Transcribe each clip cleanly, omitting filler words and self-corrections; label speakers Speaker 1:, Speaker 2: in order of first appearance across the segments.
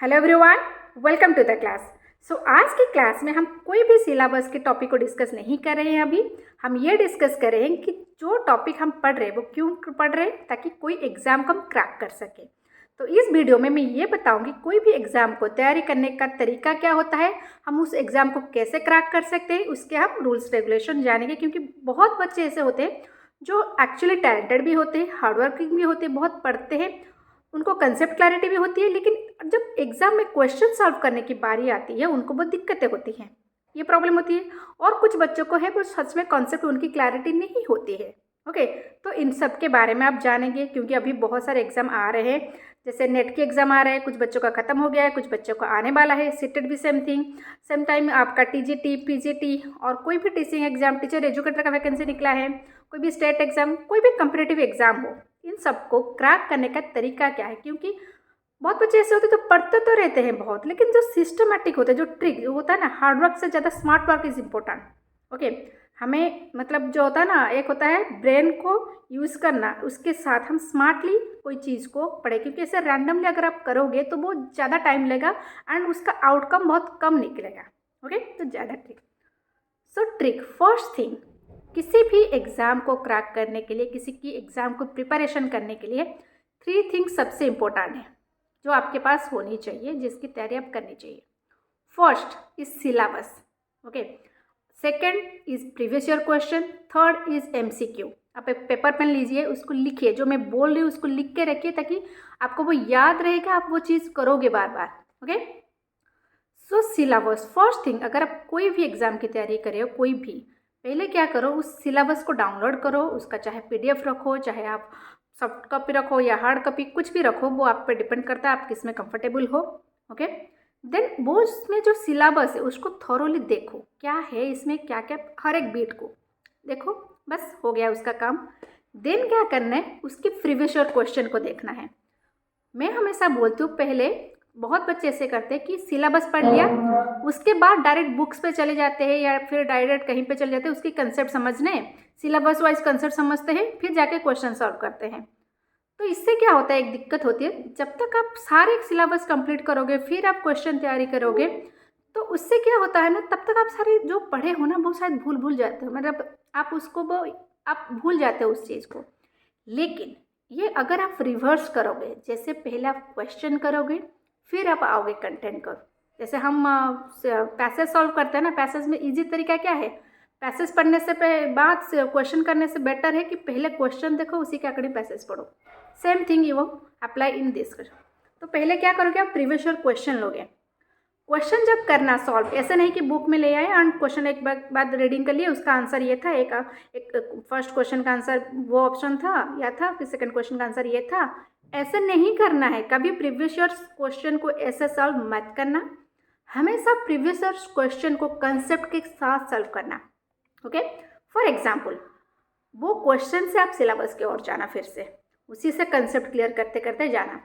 Speaker 1: Hello everyone, welcome to the class. आज की class में हम कोई भी सिलेबस के टॉपिक को डिस्कस नहीं कर रहे हैं। अभी हम ये डिस्कस कर रहे हैं कि जो टॉपिक हम पढ़ रहे हैं वो क्यों पढ़ रहे हैं, ताकि कोई एग्ज़ाम को हम क्रैक कर सकें। तो इस वीडियो में मैं ये बताऊंगी कोई भी एग्ज़ाम को तैयारी करने का तरीका क्या होता है, हम उस एग्ज़ाम को कैसे क्रैक कर सकते हैं, उसके हम रूल्स रेगुलेशन जानेंगे। क्योंकि बहुत बच्चे ऐसे होते हैं जो एक्चुअली टैलेंटेड भी होते हैं, हार्डवर्किंग भी होते हैं, बहुत पढ़ते हैं, उनको कंसेप्ट क्लैरिटी भी होती है, लेकिन जब एग्ज़ाम में क्वेश्चन सॉल्व करने की बारी आती है उनको बहुत दिक्कतें होती हैं, ये प्रॉब्लम होती है। और कुछ बच्चों को है वो सच में कॉन्सेप्ट उनकी क्लैरिटी नहीं होती है। ओके, तो इन सब के बारे में आप जानेंगे, क्योंकि अभी बहुत सारे एग्ज़ाम आ रहे हैं। जैसे नेट के एग्ज़ाम आ रहे हैं, कुछ बच्चों का ख़त्म हो गया है, कुछ बच्चों का आने वाला है। सीटेट भी सेम थिंग, सेम टाइम आपका टीजीटी, पीजीटी और कोई भी टीचिंग एग्ज़ाम, टीचर एजुकेटर का वैकेंसी निकला है, कोई भी स्टेट एग्ज़ाम, कोई भी कम्पिटिटिव एग्ज़ाम हो, इन सबको क्रैक करने का तरीका क्या है। क्योंकि बहुत बच्चे ऐसे होते हैं तो पढ़ते तो रहते हैं बहुत, लेकिन जो सिस्टमेटिक होता है, जो ट्रिक होता है ना, हार्डवर्क से ज़्यादा smart work is important. Okay, हमें मतलब जो होता है ना, एक होता है ब्रेन को यूज़ करना, उसके साथ हम स्मार्टली कोई चीज़ को पढ़ें। क्योंकि ऐसे रैंडमली अगर आप करोगे तो वो ज़्यादा टाइम लेगा एंड उसका आउटकम बहुत कम निकलेगा। ओके, तो ज़्यादा ट्रिक। ट्रिक फर्स्ट थिंग, किसी भी एग्ज़ाम को क्रैक करने के लिए, किसी की एग्ज़ाम को प्रिपरेशन करने के लिए 3 थिंग्स सबसे इम्पोर्टेंट है जो आपके पास होनी चाहिए, जिसकी तैयारी आप करनी चाहिए। First is syllabus, okay. Second is previous year question. Third is MCQ. आप एक पेपर पेन लीजिए, उसको लिखिए, जो मैं बोल रही हूँ उसको लिख के रखिए, ताकि आपको वो याद रहेगा, आप वो चीज़ करोगे बार बार। Okay, syllabus first thing. अगर आप कोई भी एग्ज़ाम की तैयारी कर रहे हो, कोई भी, पहले क्या करो, उस सिलेबस को डाउनलोड करो। उसका चाहे पीडीएफ रखो, चाहे आप सॉफ्ट कॉपी रखो या हार्ड कॉपी, कुछ भी रखो, वो आप पे डिपेंड करता है आप किस में कंफर्टेबल हो। ओके, देन वो उसमें जो सिलेबस है उसको थॉरोली देखो, क्या है इसमें, क्या क्या, हर एक बीट को देखो, बस हो गया उसका काम। देन क्या करना है, उसकी प्रीवियस ईयर क्वेश्चन को देखना है। मैं हमेशा बोलती हूँ, पहले बहुत बच्चे ऐसे करते हैं कि सिलेबस पढ़ लिया, उसके बाद डायरेक्ट बुक्स पे चले जाते हैं या फिर डायरेक्ट कहीं पे चले जाते हैं उसकी कंसेप्ट समझने, सिलेबस वाइज कंसेप्ट समझते हैं, फिर जाके क्वेश्चन सॉल्व करते हैं। तो इससे क्या होता है, एक दिक्कत होती है, जब तक आप सारे सिलेबस कंप्लीट करोगे फिर आप क्वेश्चन तैयारी करोगे, तो उससे क्या होता है ना, तब तक आप सारे जो पढ़े हो ना वो शायद भूल जाते हो, मतलब आप उसको वो आप भूल जाते हो उस चीज़ को। लेकिन ये अगर आप रिवर्स करोगे, जैसे पहले आप क्वेश्चन करोगे फिर आप आओगे कंटेंट करो। जैसे हम पैसेज सॉल्व करते हैं ना, पैसेज में इजी तरीका क्या है, पैसेज पढ़ने से बाद क्वेश्चन करने से बेटर है कि पहले क्वेश्चन देखो, उसी के अकॉर्डिंग पैसेज पढ़ो। Same thing you apply in this. तो पहले क्या करोगे, आप प्रीवियस ईयर क्वेश्चन लोगे। क्वेश्चन जब करना सॉल्व, ऐसे नहीं कि बुक में ले आए एंड क्वेश्चन एक बाद रीडिंग कर लिए, उसका आंसर ये था, एक फर्स्ट क्वेश्चन का आंसर वो ऑप्शन था या था, फिर सेकंड क्वेश्चन का आंसर ये था। ऐसे नहीं करना है, कभी प्रीवियस ईयर क्वेश्चन को ऐसे सॉल्व मत करना, हमेशा प्रीवियस ईयर क्वेश्चन को कंसेप्ट के साथ सॉल्व करना। ओके, फॉर एग्जाम्पल वो क्वेश्चन से आप सिलेबस की ओर जाना, फिर से उसी से कंसेप्ट क्लियर करते करते जाना।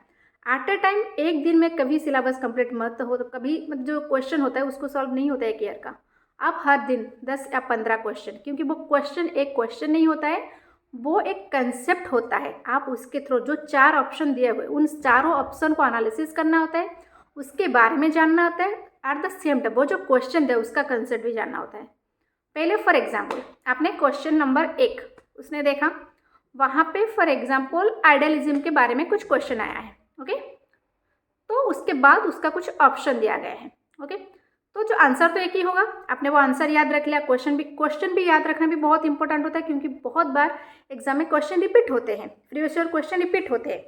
Speaker 1: एट अ टाइम एक दिन में कभी सिलेबस कंप्लीट मत हो, तो कभी जो क्वेश्चन होता है उसको सॉल्व नहीं होता है एक ईयर का। आप हर दिन 10 या 15 क्वेश्चन, क्योंकि वो क्वेश्चन एक क्वेश्चन नहीं होता है, वो एक कंसेप्ट होता है। आप उसके थ्रू जो 4 ऑप्शन दिए हुए, उन चारों ऑप्शन को एनालिसिस करना होता है, उसके बारे में जानना होता है। एट द सेम टाइम वो जो क्वेश्चन है उसका कंसेप्ट भी जानना होता है। पहले फॉर एग्जाम्पल आपने क्वेश्चन नंबर 1 उसने देखा, वहाँ पे फॉर एग्जाम्पल आइडियलिज्म के बारे में कुछ क्वेश्चन आया है। ओके, तो उसके बाद उसका कुछ ऑप्शन दिया गया है। ओके, तो जो आंसर तो एक ही होगा, आपने वो आंसर याद रख लिया। क्वेश्चन भी याद रखना भी बहुत इंपॉर्टेंट होता है, क्योंकि बहुत बार एग्जाम में क्वेश्चन रिपीट होते हैं, प्रीवियस ईयर क्वेश्चन रिपीट होते हैं।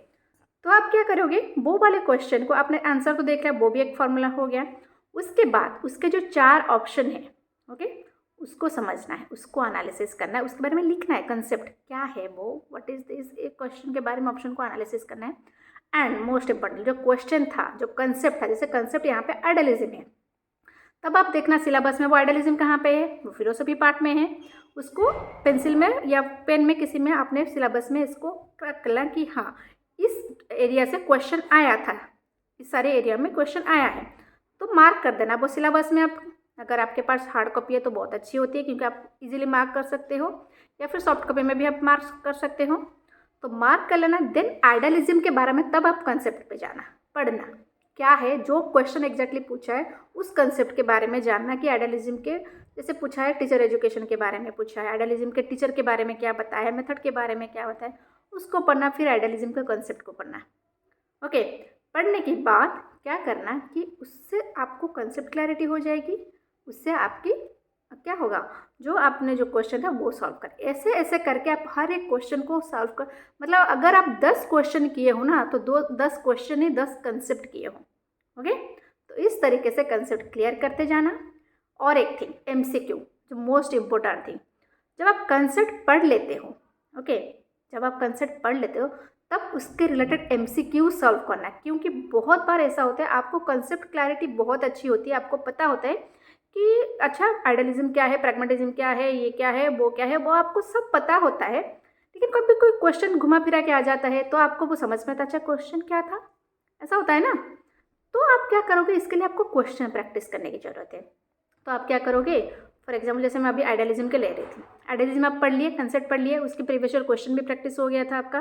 Speaker 1: तो आप क्या करोगे, वो वाले क्वेश्चन को आपने आंसर तो देख लिया, वो भी एक फॉर्मूला हो गया। उसके बाद उसके जो 4 ऑप्शन है, ओके, उसको समझना है, उसको एनालिसिस करना है, उसके बारे में लिखना है, कंसेप्ट क्या है वो, व्हाट इज दिस, एक क्वेश्चन के बारे में ऑप्शन को एनालिसिस करना है। एंड मोस्ट इंपॉर्टेंट जो क्वेश्चन था, जो कंसेप्ट था, जैसे कंसेप्ट यहाँ पे आइडियलिज्म है, तब आप देखना सिलेबस में वो आइडियलिज्म कहाँ पे है, वो फिलोसफी पार्ट में है, उसको पेंसिल में या पेन में किसी में आपने सिलेबस में इसको करना कि हाँ इस एरिया से क्वेश्चन आया था, इस सारे एरिया में क्वेश्चन आया है, तो मार्क कर देना वो सिलेबस में। आप अगर आपके पास हार्ड कॉपी है तो बहुत अच्छी होती है, क्योंकि आप इजीली मार्क कर सकते हो, या फिर सॉफ्ट कॉपी में भी आप मार्क कर सकते हो, तो मार्क कर लेना। देन आइडियलिज्म के बारे में तब आप कंसेप्ट पे जाना, पढ़ना। क्या है, जो क्वेश्चन एग्जैक्टली पूछा है उस कंसेप्ट के बारे में जानना कि आइडियलिज्म के, जैसे पूछा है टीचर एजुकेशन के बारे में पूछा है, आइडियलिज्म के टीचर के बारे में क्या बताया, मेथड के बारे में क्या बताया, उसको पढ़ना, फिर आइडियलिज्म के कंसेप्ट को पढ़ना। ओके, पढ़ने के बाद क्या करना कि उससे आपको कंसेप्ट क्लैरिटी हो जाएगी, उससे आपकी क्या होगा, जो आपने जो क्वेश्चन है वो सॉल्व कर, ऐसे ऐसे करके आप हर एक क्वेश्चन को सॉल्व कर, मतलब अगर आप 10 क्वेश्चन किए हो ना तो 10 क्वेश्चन ही 10 कंसेप्ट किए हो। ओके, तो इस तरीके से कंसेप्ट क्लियर करते जाना। और एक थिंग, MCQ, जो मोस्ट इम्पोर्टेंट थिंग, जब आप कंसेप्ट पढ़ लेते हो, ओके, जब आप कंसेप्ट पढ़ लेते हो तब उसके रिलेटेड MCQ सॉल्व करना है, क्योंकि बहुत बार ऐसा होता है आपको कंसेप्ट क्लैरिटी बहुत अच्छी होती है, आपको पता होता है कि अच्छा आइडियलिज्म क्या है, प्रैग्मेटिज्म क्या है, ये क्या है, वो क्या है, वो आपको सब पता होता है, लेकिन कभी कोई क्वेश्चन घुमा फिरा के आ जाता है तो आपको वो समझ में आता, अच्छा क्वेश्चन क्या था, ऐसा होता है ना। तो आप क्या करोगे, इसके लिए आपको क्वेश्चन प्रैक्टिस करने की ज़रूरत है। तो आप क्या करोगे, फॉर एग्जाम्पल जैसे मैं अभी आइडियलिज्म के ले रही थी, आइडियलिज्म आप पढ़ लिए, कंसेप्ट पढ़ लिए, उसकी प्रीवियस ईयर क्वेश्चन भी प्रैक्टिस हो गया था आपका,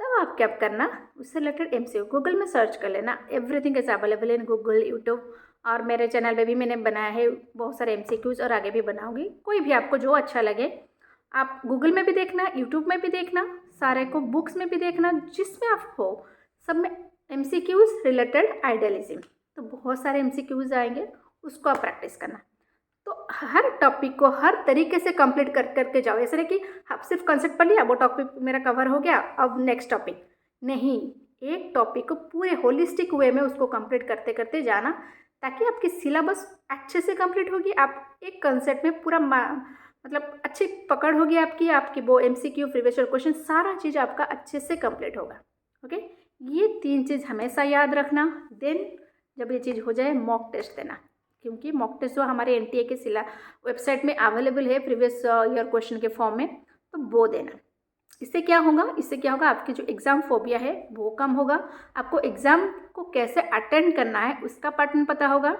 Speaker 1: तब आप क्या करना, उससे रिलेटेड MCQ गूगल में सर्च कर लेना, everything is available in Google, YouTube, और मेरे चैनल पे भी मैंने बनाया है बहुत सारे MCQs और आगे भी बनाऊंगी, कोई भी आपको जो अच्छा लगे आप गूगल में भी देखना, यूट्यूब में भी देखना, सारे को बुक्स में भी देखना, जिसमें आप हो सब में MCQs रिलेटेड आइडियलिज्म, तो बहुत सारे MCQs आएंगे, उसको आप प्रैक्टिस करना। तो हर टॉपिक को हर तरीके से कंप्लीट करके जाओ, ऐसा नहीं कि आप सिर्फ कंसेप्ट पढ़ लिया, वो टॉपिक मेरा कवर हो गया, अब नेक्स्ट टॉपिक नहीं, एक टॉपिक को पूरे होलिस्टिक वे में उसको कंप्लीट करते करते जाना, ताकि आपकी सिलेबस अच्छे से कंप्लीट होगी, आप एक कंसेप्ट में पूरा मतलब अच्छी पकड़ होगी आपकी वो MCQ प्रीवियस ईयर क्वेश्चन सारा चीज़ आपका अच्छे से कंप्लीट होगा। ओके, ये 3 चीज़ हमेशा याद रखना। देन जब ये चीज़ हो जाए मॉक टेस्ट देना, क्योंकि मॉक टेस्ट जो हमारे NTA के वेबसाइट में अवेलेबल है प्रीवियस ईयर क्वेश्चन के फॉर्म में, तो वो देना। इससे क्या होगा, आपकी जो एग्ज़ाम फोबिया है वो कम होगा, आपको एग्ज़ाम को कैसे अटेंड करना है उसका पैटर्न पता होगा,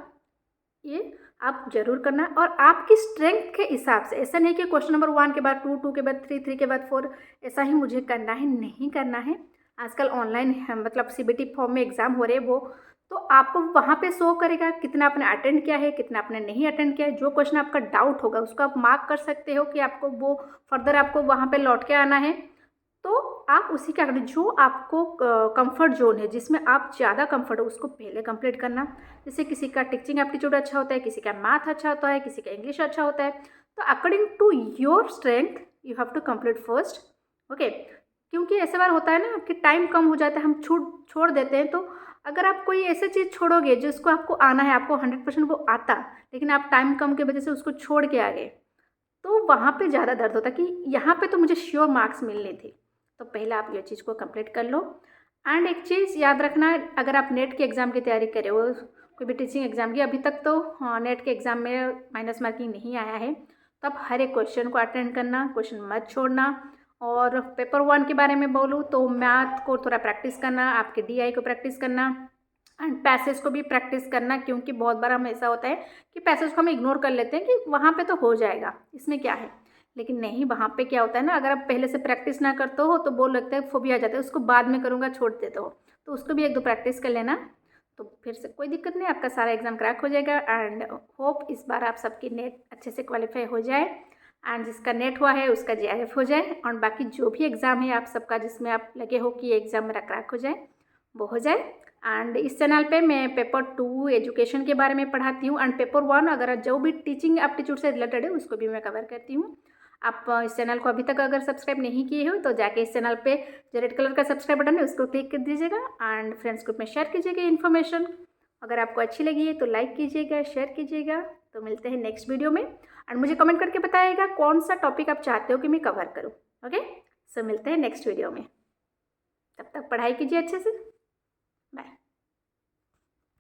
Speaker 1: ये आप जरूर करना। और आपकी स्ट्रेंथ के हिसाब से, ऐसा नहीं कि क्वेश्चन नंबर 1 के बाद 2, 2 के बाद 3, 3 के बाद 4, ऐसा ही मुझे करना है, नहीं करना है। आजकल ऑनलाइन मतलब CBT फॉर्म में एग्ज़ाम हो रहे हैं वो, तो आपको वहाँ पे शो करेगा कितना आपने अटेंड किया है, कितना आपने नहीं अटेंड किया है, जो क्वेश्चन आपका डाउट होगा उसको आप मार्क कर सकते हो कि आपको वो फर्दर आपको वहाँ पे लौट के आना है, तो आप उसी का जो आपको कंफर्ट जोन है, जिसमें आप ज़्यादा कंफर्ट हो, उसको पहले कंप्लीट करना। जैसे किसी का टीचिंग एप्टीट्यूड अच्छा होता है, किसी का मैथ अच्छा होता है, किसी का इंग्लिश अच्छा होता है, तो according to your strength you have to complete first. Okay, क्योंकि ऐसे बार होता है ना कि टाइम कम हो जाता है, हम छोड़ देते हैं, तो अगर आप कोई ऐसी चीज़ छोड़ोगे जिसको आपको आना है, आपको 100% वो आता, लेकिन आप टाइम कम की वजह से उसको छोड़ के आ गए, तो वहाँ पे ज़्यादा दर्द होता कि यहाँ पे तो मुझे श्योर मार्क्स मिलने थे। तो पहले आप ये चीज़ को कंप्लीट कर लो। एंड एक चीज़ याद रखना, अगर आप नेट के एग्ज़ाम की तैयारी कर रहे हो, कोई भी टीचिंग एग्ज़ाम की, अभी तक तो नेट के एग्ज़ाम में माइनस मार्किंग नहीं आया है, तो आप हर एक क्वेश्चन को अटेंड करना, क्वेश्चन मत छोड़ना। और पेपर 1 के बारे में बोलूँ तो मैथ को थोड़ा प्रैक्टिस करना, आपके DI को प्रैक्टिस करना, एंड पैसेज को भी प्रैक्टिस करना, क्योंकि बहुत बार हम ऐसा होता है कि पैसेज को हम इग्नोर कर लेते हैं कि वहाँ पे तो हो जाएगा, इसमें क्या है, लेकिन नहीं, वहाँ पे क्या होता है ना, अगर आप पहले से प्रैक्टिस ना करते हो तो बोल लगता है फोबिया आ जाता है, उसको बाद में करूँगा छोड़ देते हो, तो उसको भी 1-2 प्रैक्टिस कर लेना, तो फिर से कोई दिक्कत नहीं, आपका सारा एग्ज़ाम क्रैक हो जाएगा। एंड होप इस बार आप सबकी नेट अच्छे से क्वालिफाई हो जाए, एंड जिसका नेट हुआ है उसका JRF हो जाए, और बाकी जो भी एग्ज़ाम है आप सबका जिसमें आप लगे हो कि एग्ज़ाम मेरा क्रैक हो जाए, वो हो जाए। एंड इस चैनल पे मैं पेपर 2 एजुकेशन के बारे में पढ़ाती हूँ, एंड पेपर 1 अगर जो भी टीचिंग एप्टीट्यूड से रिलेटेड है उसको भी मैं कवर करती हूँ। आप इस चैनल को अभी तक अगर सब्सक्राइब नहीं किए हो तो जाके इस चैनल पे जो रेड कलर का सब्सक्राइब बटन है उसको क्लिक कर दीजिएगा, एंड फ्रेंड्स ग्रुप में शेयर कीजिएगा इन्फॉर्मेशन। अगर आपको अच्छी लगी है तो लाइक कीजिएगा, शेयर कीजिएगा। तो मिलते हैं नेक्स्ट वीडियो में, एंड मुझे कमेंट करके बताइएगा कौन सा टॉपिक आप चाहते हो कि मैं कवर करूँ। ओके, सो मिलते हैं नेक्स्ट वीडियो में, तब तक पढ़ाई कीजिए अच्छे से।